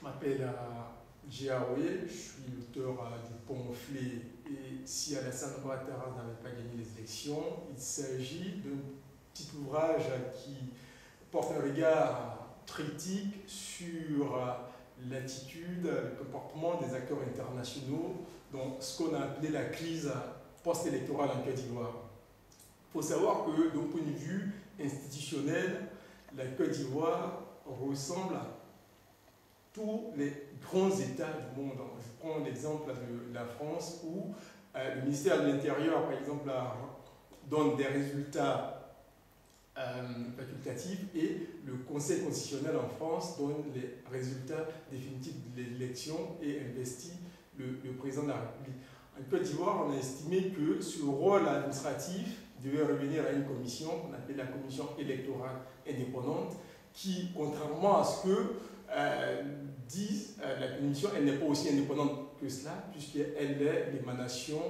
Je m'appelle Giaoué, je suis l'auteur du pamphlet et si Alassane Ouattara n'avait pas gagné les élections, il s'agit d'un petit ouvrage qui porte un regard critique sur l'attitude, le comportement des acteurs internationaux dans ce qu'on a appelé la crise post-électorale en Côte d'Ivoire. Il faut savoir que d'un point de vue institutionnel, la Côte d'Ivoire ressemble à tous les grands États du monde. Je prends l'exemple de la France où le ministère de l'Intérieur, par exemple, donne des résultats facultatifs et le Conseil constitutionnel en France donne les résultats définitifs de l'élection et investit le président de la République. En Côte d'Ivoire, on a estimé que ce rôle administratif devait revenir à une commission qu'on appelle la commission électorale indépendante qui, contrairement à ce que dit la commission, elle n'est pas aussi indépendante que cela, puisqu'elle est l'émanation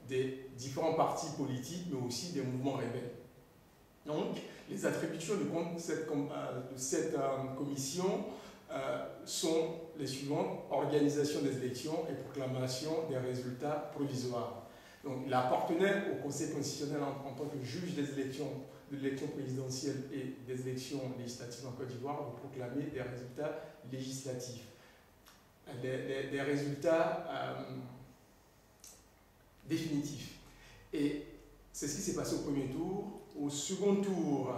des différents partis politiques, mais aussi des mouvements rebelles. Donc, les attributions de cette commission sont les suivantes: organisation des élections et proclamation des résultats provisoires. Donc, il appartenait au Conseil constitutionnel en tant que juge des élections, de l'élection présidentielle et des élections législatives en Côte d'Ivoire, de proclamer des résultats législatifs. Des résultats définitifs. Et c'est ce qui s'est passé au premier tour. Au second tour,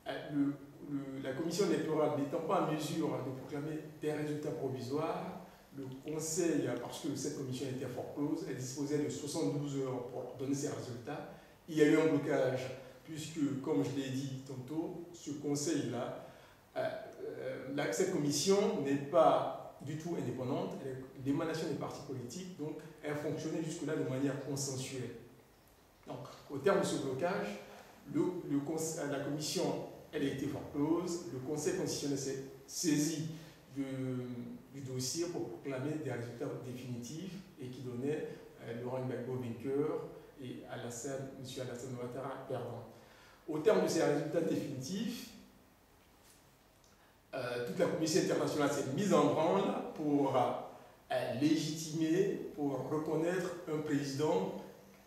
la commission électorale n'étant pas en mesure de proclamer des résultats provisoires, le Conseil, parce que cette commission était fort close, elle disposait de 72 heures pour donner ses résultats. Il y a eu un blocage, puisque, comme je l'ai dit tantôt, ce Conseil-là, cette commission n'est pas du tout indépendante, elle est l'émanation des partis politiques, donc elle fonctionnait jusque-là de manière consensuelle. Donc, au terme de ce blocage, la commission, elle a été fort close, le Conseil constitutionnel s'est saisi du dossier pour proclamer des résultats définitifs et qui donnait Laurent Gbagbo vainqueur et M. Alassane Ouattara perdant. Au terme de ces résultats définitifs, toute la communauté internationale s'est mise en branle pour légitimer, pour reconnaître un président,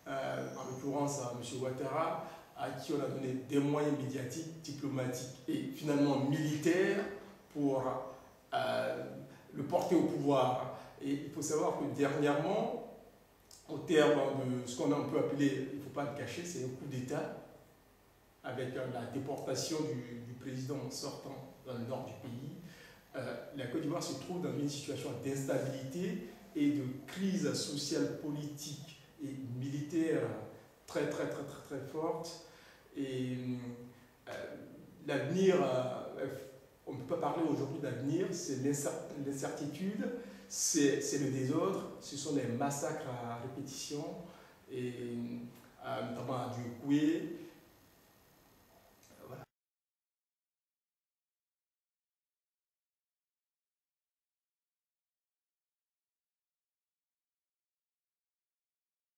en l'occurrence M. Ouattara, à qui on a donné des moyens médiatiques, diplomatiques et finalement militaires pour le porter au pouvoir. Et il faut savoir que dernièrement, au terme de ce qu'on peut appeler, il ne faut pas le cacher, c'est un coup d'État, avec la déportation du président sortant dans le nord du pays, la Côte d'Ivoire se trouve dans une situation d'instabilité et de crise sociale, politique et militaire très forte. Et l'avenir, on ne peut pas parler aujourd'hui d'avenir, c'est l'incertitude, c'est le désordre, ce sont des massacres à répétition, et notamment à Dioukwé,